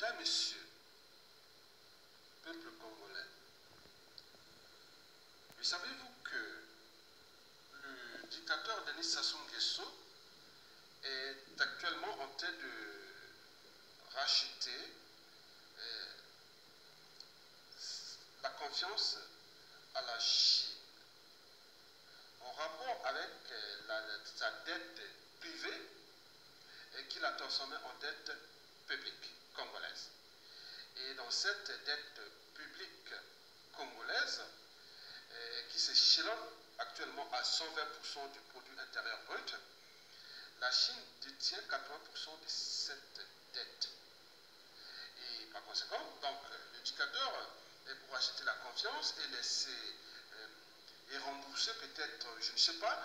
Mesdames, Messieurs, peuple congolais, mais savez-vous que le dictateur Denis Sassou Nguesso est actuellement en train de racheter la confiance à la Chine en rapport avec sa dette privée et qu'il a transformée en dette publique congolaise. Et dans cette dette publique congolaise, qui s'échelonne actuellement à 120% du produit intérieur brut, la Chine détient 80% de cette dette. Et par conséquent, donc, le dictateur est pour acheter la confiance et laisser et rembourser peut-être, je ne sais pas,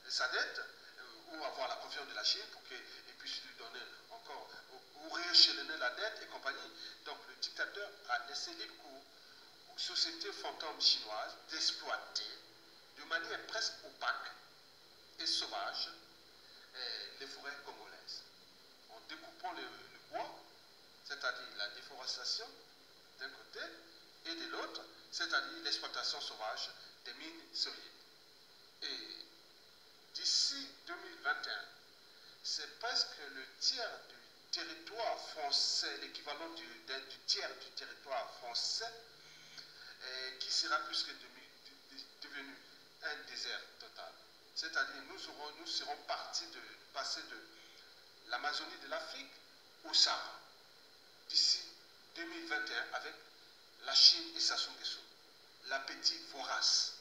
sa dette, ou avoir la confiance de la Chine pour qu'il puisse lui donner encore, ou rééchelonner la dette et compagnie. Donc le dictateur a laissé libre cours aux sociétés fantômes chinoises d'exploiter de manière presque opaque et sauvage les forêts congolaises. En découpant le bois, c'est-à-dire la déforestation d'un côté, et de l'autre, c'est-à-dire l'exploitation sauvage des mines solides. Et d'ici 2021, c'est presque le tiers du territoire français, l'équivalent du tiers du territoire français, qui sera plus que devenu un désert total. C'est-à-dire nous serons passés de l'Amazonie de l'Afrique au Sahara d'ici 2021 avec la Chine et Sassou Nguesso, l'appétit vorace.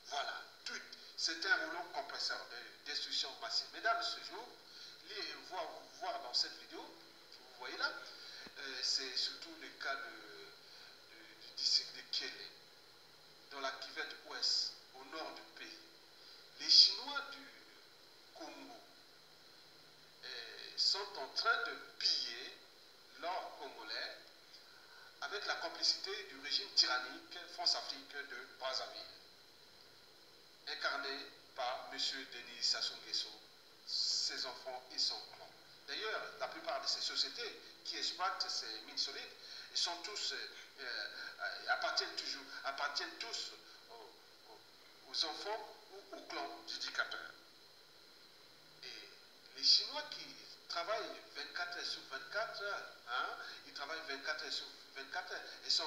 Voilà, tout. C'est un rouleau compresseur de destruction massive. Mesdames, ce jour, voir dans cette vidéo, que vous voyez là, c'est surtout le cas du district de Kélé, dans la cuvette ouest, au nord du pays. Les Chinois du Congo sont en train de piller l'or congolais avec la complicité du régime tyrannique France-Afrique de Brazzaville, incarné par M. Denis Sassou Nguesso, ses enfants et son clan. D'ailleurs, la plupart de ces sociétés qui exploitent ces mines solides sont tous, appartiennent tous aux enfants ou au clan du dictateur. Et les Chinois qui travaillent 24 heures sur 24, ils travaillent 24 heures sur 24 et sans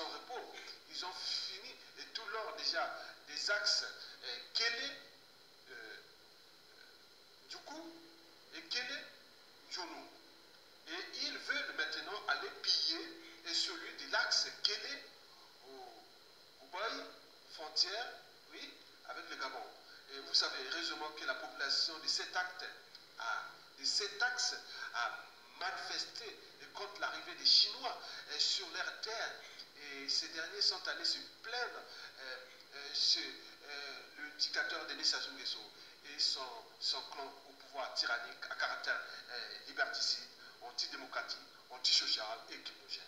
repos. Ils ont fini et tout l'or déjà des axes Kélé, Djoukou et Kélé, Djounou. Et ils veulent maintenant aller piller et celui de l'axe Kélé au Baye, frontière, oui, avec le Gabon. Et vous savez heureusement que la population de cet axe a manifesté contre l'arrivée des Chinois sur leur terre. Et ces derniers sont allés se plaindre chez le dictateur Denis Sassou Nguesso et son clan au pouvoir tyrannique à caractère liberticide, antidémocratique, antisocial et climogène.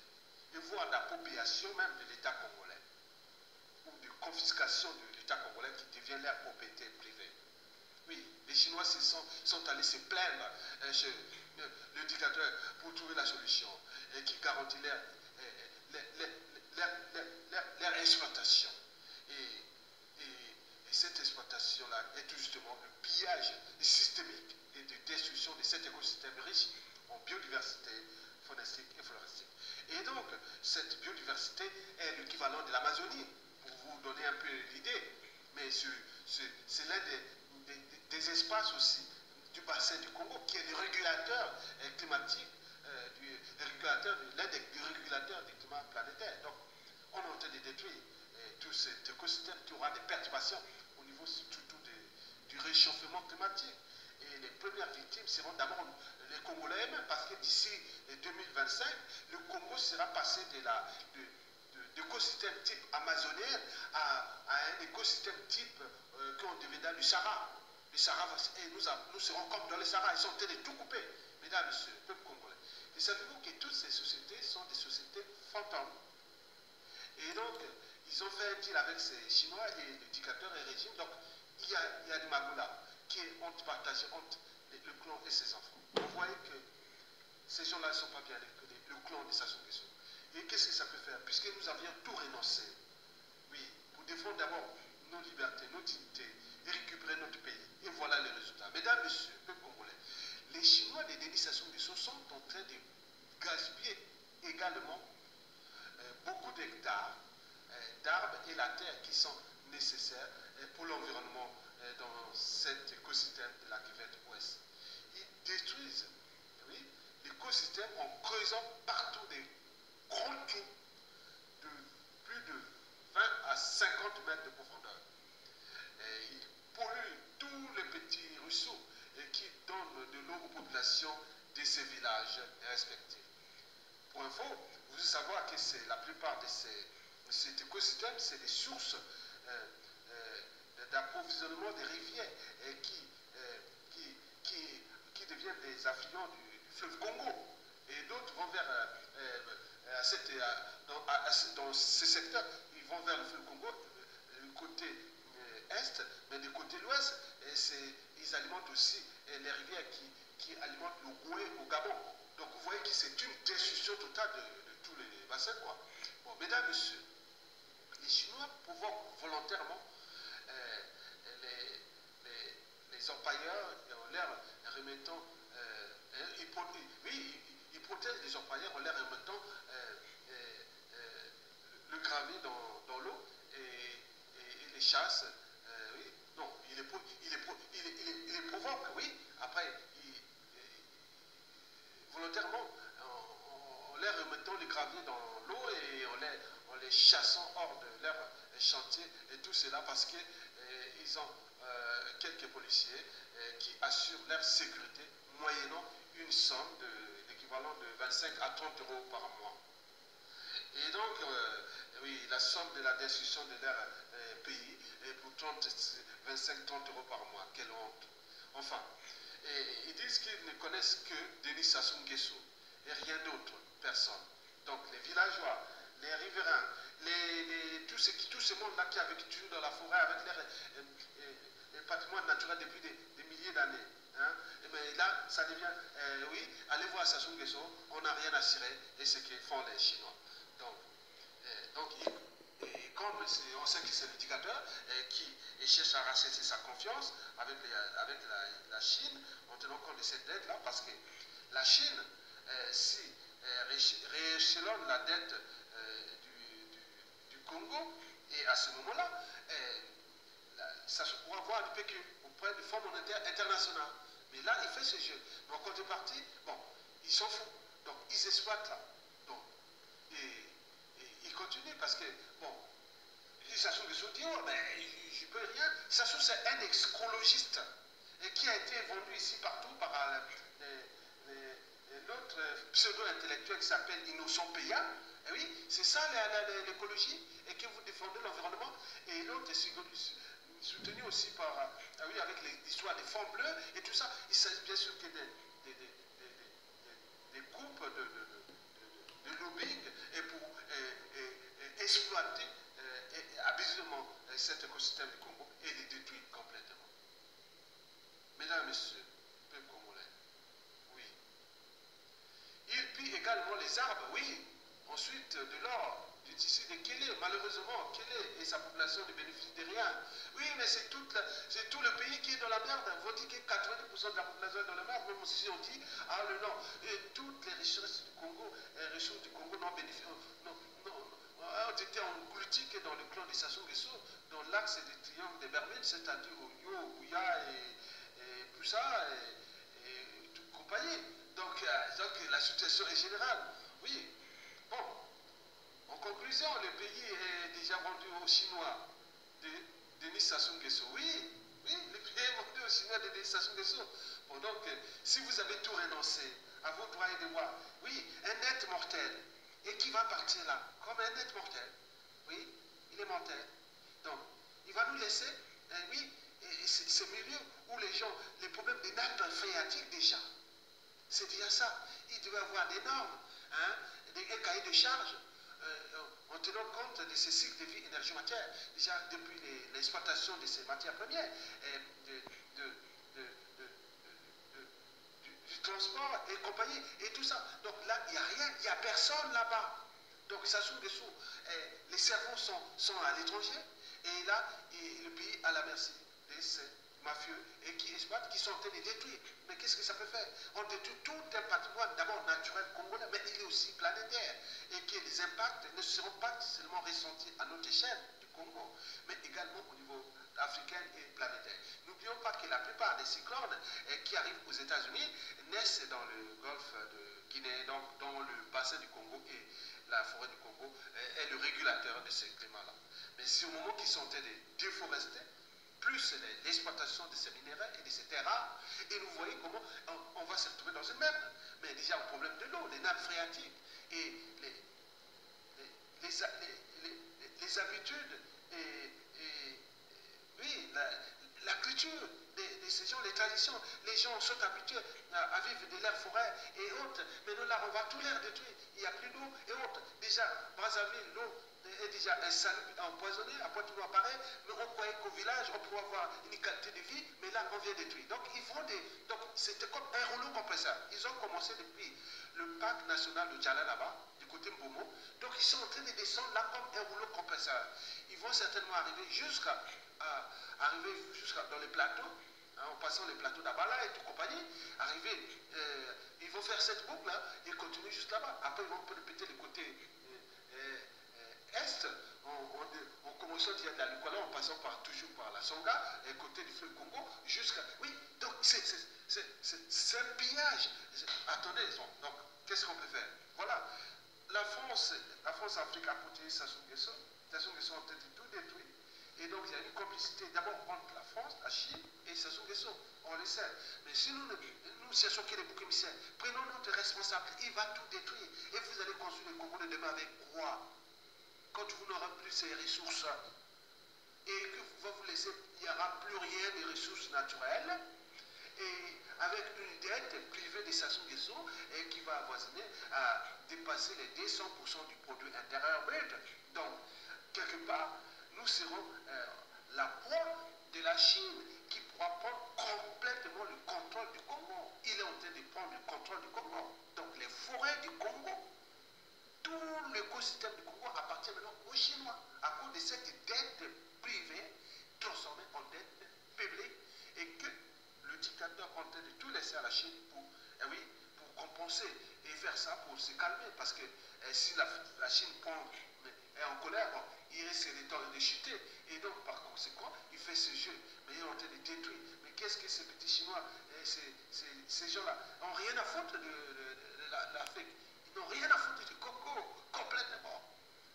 Et voir l'appropriation même de l'État congolais ou de confiscation de l'État congolais qui devient leur propriété privée. Oui, les Chinois sont allés se plaindre chez le dictateur pour trouver la solution et qui garantit leur exploitation. Et cette exploitation-là est justement le pillage systémique et de destruction de cet écosystème riche en biodiversité faunistique et floristique. Et donc, cette biodiversité est l'équivalent de l'Amazonie, pour vous donner un peu l'idée. Mais c'est l'un des espaces aussi du bassin du Congo qui est le régulateur climatique, l'un des régulateurs du climat planétaire. Donc, on est en train de détruire tout cet écosystème qui aura des perturbations au niveau surtout du réchauffement climatique. Et les premières victimes seront d'abord les Congolais eux-mêmes, parce que d'ici 2025, le Congo sera passé d'écosystème type amazonien à un écosystème type qu'on deviendra le Sahara. Le Sahara et nous serons comme dans le Sahara, ils sont en train de tout couper, mesdames et messieurs, peuple congolais. Et savez-vous que toutes ces sociétés sont des sociétés fantômes. Et donc, ils ont fait un deal avec ces Chinois et le dictateur et le régime. Donc, il y a des magoulas qui ont partagé entre le clan et ses enfants. Vous voyez que ces gens-là ne sont pas bien, le clan de Sassou Nguesso. Et qu'est-ce que ça peut faire? Puisque nous avions tout renoncé, oui, pour défendre d'abord nos libertés, nos dignités, et récupérer notre pays. Et voilà les résultats. Mesdames, Messieurs, peuple congolais, les Chinois de Denis Sassou Nguesso sont en train de gaspiller également beaucoup d'hectares d'arbres et la terre qui sont nécessaires pour l'environnement dans cet écosystème de la cuvette ouest. Ils détruisent, oui, l'écosystème en creusant partout des grands trous de plus de 20 à 50 mètres de profondeur. Ils polluent tous les petits ruisseaux qui donnent de l'eau aux populations de ces villages respectifs. Pour info, vous devez savoir que la plupart de cet écosystème, c'est des sources d'approvisionnement des rivières qui deviennent des affluents du fleuve Congo. Et d'autres vont vers, dans ce secteur, ils vont vers le fleuve Congo, du côté est, mais du côté l'ouest, ils alimentent aussi les rivières qui alimentent le Roué au Gabon. Donc vous voyez que c'est une destruction totale de tous les bassins, quoi. Bon, mesdames, messieurs, les Chinois provoquent volontairement les orpailleurs en leur remettant, ils protègent les orpailleurs en leur remettant le gravier dans l'eau et les chassent. Oui. Non, il les provoque, oui. Après, volontairement, en les remettant les graviers dans l'eau et en les chassant hors de leur chantier et tout cela parce qu'ils ont quelques policiers qui assurent leur sécurité moyennant une somme d'équivalent de 25 à 30 euros par mois. Et donc, oui, la somme de la destruction de leur pays est pour 25-30 euros par mois. Quelle honte. Enfin, et ils disent qu'ils ne connaissent que Denis Sassou Nguesso et rien d'autre, personne. Donc les villageois, les riverains, tout ce monde-là qui a vécu dans la forêt avec les patrimoines naturels depuis des milliers d'années. Hein? Mais là, ça devient, oui, allez voir Sassou Nguesso, on n'a rien à cirer, et c'est ce que font les Chinois. Donc comme on sait que c'est le dictateur qui cherche à racheter sa confiance avec la Chine, en tenant compte de cette dette-là, parce que la Chine, si rééchelonne la dette du Congo, et à ce moment-là, ça se pourra voir le PQ auprès du Fonds monétaire international. Mais là, il fait ce jeu. Mais en contrepartie, bon, ils s'en foutent. Donc, ils exploitent là. Donc, et ils continuent parce que, bon, Sassou Nguesso dit, oh, mais je ne peux rien. Sassou, c'est un écologiste et qui a été vendu ici partout par l'autre pseudo-intellectuel qui s'appelle Innocent Paya. Et oui, c'est ça l'écologie, et que vous défendez l'environnement. Et l'autre est soutenu aussi par, oui, avec l'histoire des fonds bleus et tout ça. Il s'agit bien sûr que des groupes de lobbying et pour exploiter abusivement cet écosystème du Congo et les détruire complètement. Mesdames et messieurs, peuple congolais, oui. Il pille également les arbres, oui. Ensuite, de l'or, du tissu de Kélé. Malheureusement, Kélé et sa population ne bénéficient de rien. Oui, mais c'est tout le pays qui est dans la merde. On dit que 90% de la population est dans la merde. Même si on dit, ah le non, et toutes les richesses du Congo n'ont bénéficié, ont été englouties que dans le clan de Sassou Nguesso, dans l'axe du triangle des Bermudes, c'est-à-dire Oyo, Ouya et tout ça, et toute compagnie. Donc la situation est générale. Oui. Bon. En conclusion, le pays est déjà vendu aux Chinois de Denis Sassou Nguesso. Oui, le pays est vendu aux Chinois de Denis Sassou Nguesso. Bon, donc, si vous avez tout renoncé à vos droits et devoirs, oui, un être mortel, et qui va partir là, comme un être mortel, oui, il est mortel. Donc, il va nous laisser, oui, ce milieu où les problèmes des nappes phréatiques déjà, c'est déjà ça. Il devait avoir des normes, hein, un cahier de charges, en tenant compte de ces cycles de vie énergie-matière, déjà depuis l'exploitation de ces matières premières, du transport et compagnie, et tout ça. Donc là, il n'y a rien, il n'y a personne là-bas. Donc Sassou Nguesso, les cerveaux sont à l'étranger, et là, le pays à la merci de ces mafieux et qui exploitent, qui sont en train de détruire. Mais qu'est-ce que ça peut faire? On détruit tout un patrimoine, d'abord naturel congolais, mais il est aussi planétaire, et que les impacts ne seront pas seulement ressentis à notre échelle du Congo, mais également au niveau africain et planétaire. N'oublions pas que la plupart des cyclones qui arrivent aux États-Unis naissent dans le golfe de Guinée, donc dans le bassin du Congo, et la forêt du Congo est le régulateur de ce climat-là. Mais c'est au moment qu'ils sont en train de déforester, plus l'exploitation de ces minéraux et de ces terres rares, et nous voyons comment on va se retrouver dans une merde. Mais déjà au problème de l'eau, les nappes phréatiques et les habitudes et oui, la culture de ces gens, les traditions. Les gens sont habitués à vivre de l'air forêt et autres. Mais nous, là, on va tout l'air détruire. Il n'y a plus d'eau et autres. Déjà, Brazzaville, l'eau est déjà empoisonnée, à Pointe-Noire pareil. Mais on croyait qu'au village, on pouvait avoir une qualité de vie. Mais là, on vient détruire. Donc, ils font des. Donc, c'était comme un rouleau compresseur. Ils ont commencé depuis le parc national de Djala là-bas, du côté Mbomo. Donc, ils sont en train de descendre là comme un rouleau compresseur. Ils vont certainement arriver jusqu'à dans les plateaux, hein, en passant les plateaux d'Abala et tout compagnie, ils vont faire cette boucle là et continuer juste là-bas. Après, ils vont péter le côté est, en commençant d'y aller à Lukwala, en passant toujours par la Songa, et côté du fleuve Congo, jusqu'à. Oui, donc c'est un pillage. Attendez, donc, qu'est-ce qu'on peut faire? Voilà. La France-Afrique a protégé Sassou Nguesso. Sassou Nguesso a peut-être tout détruit. Et donc, il y a une complicité d'abord entre la France, la Chine et Sassou Nguesso. On le sait. Mais si nous cherchons qu'il est bouc émissaire, prenons notre responsabilité. Il va tout détruire. Et vous allez construire le Congo de demain avec quoi? Quand vous n'aurez plus ces ressources et que vous va vous laisser, il n'y aura plus rien de ressources naturelles. Et avec une dette privée de Sassou Nguesso et qui va avoisiner à dépasser les 200% du produit intérieur brut. Donc, quelque part, nous serons la proie de la Chine qui pourra prendre complètement le contrôle du Congo. Il est en train de prendre le contrôle du Congo. Donc, les forêts du Congo, tout l'écosystème du Congo appartient maintenant aux Chinois à cause de cette dette privée transformée en dette publique et que le dictateur est en train de tout laisser à la Chine pour compenser et faire ça pour se calmer. Parce que si la Chine est en colère, bon, il risque de chuter. Et donc, par conséquent, il fait ce jeu. Mais il est en train de détruire. Mais qu'est-ce que ces petits Chinois, ces gens-là, n'ont rien à foutre de l'Afrique. Ils n'ont rien à foutre du Congo, complètement.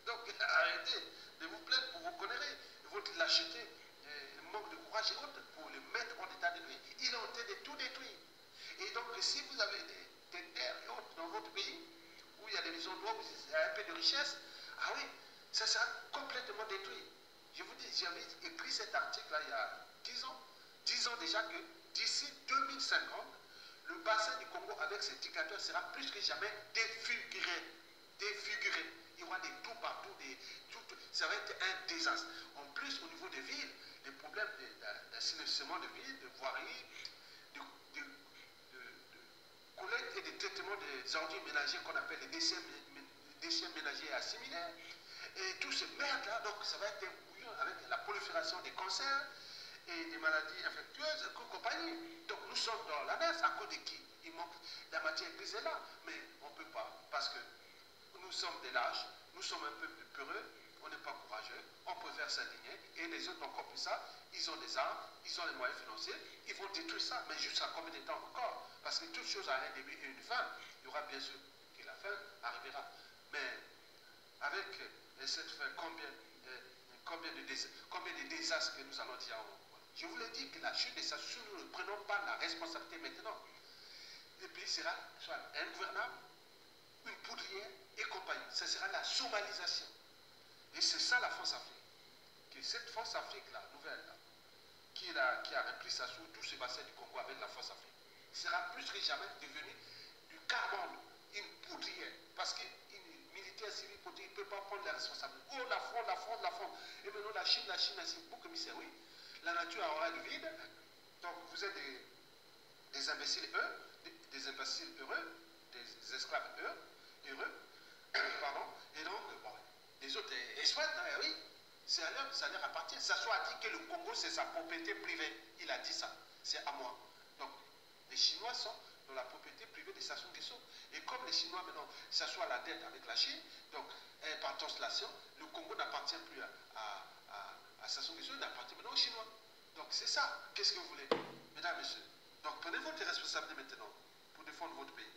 Donc, arrêtez de vous plaindre pour vos conneries. Vous l'achetez, manque de courage et autres, pour le mettre en état de nuire. Il est en train de tout détruire. Et donc, si vous avez des terres et autres dans votre pays, où il y a des maisons noires, où il y a un peu de richesse, ah oui, ça sera complètement détruit. Je vous dis, j'avais écrit cet article-là il y a 10 ans déjà que d'ici 2050, le bassin du Congo avec ses dictateurs sera plus que jamais défiguré. Défiguré. Il y aura des trous partout, ça va être un désastre. En plus, au niveau des villes, les problèmes d'assainissement de villes, de voirie, de collecte et de traitement des ordures ménagers qu'on appelle les déchets ménagers assimilés. Et tout ce merde-là, donc ça va être un bouillon avec la prolifération des cancers et des maladies infectieuses et compagnie. Donc nous sommes dans la messe à cause de qui? Il manque la matière grise est là, mais on ne peut pas parce que nous sommes des lâches, nous sommes un peu peureux, on n'est pas courageux, on préfère s'aligner et les autres ont compris ça, ils ont des armes, ils ont les moyens financiers, ils vont détruire ça, mais jusqu'à combien de temps encore? Parce que toute chose a un début et une fin, il y aura bien sûr que la fin arrivera. Mais avec cette fin, combien de désastres que nous allons dire en je vous l'ai dit que la chute de ça, si nous ne prenons pas la responsabilité maintenant, le pays sera soit ingouvernable, une poudrière et compagnie. Ce sera la somalisation. Et c'est ça la France-Afrique. Que cette France-Afrique-là, nouvelle-là, qui a repris ça sur tout ce bassin du Congo avec la France-Afrique, sera plus que jamais devenue du carbone, une poudrière. Parce qu'une militaire civile poudrière ne peut pas prendre la responsabilité. Oh, la France. Et maintenant, la Chine, beaucoup de misère, oui. La nature aura du vide. Donc, vous êtes des imbéciles, eux, des des imbéciles heureux, des esclaves heureux, pardon, et donc, bon, les autres exploitent, hein, oui, ça leur appartient. Sassou a dit que le Congo, c'est sa propriété privée. Il a dit ça, c'est à moi. Donc, les Chinois sont dans la propriété privée de Sassou Nguesso. Et comme les Chinois, maintenant, s'assoient à la dette avec la Chine, donc, par translation, le Congo n'appartient plus à Sassou Nguesso, il appartient maintenant aux Chinois. Donc, c'est ça. Qu'est-ce que vous voulez, mesdames et messieurs? Donc, prenez votre responsabilité maintenant pour défendre votre pays.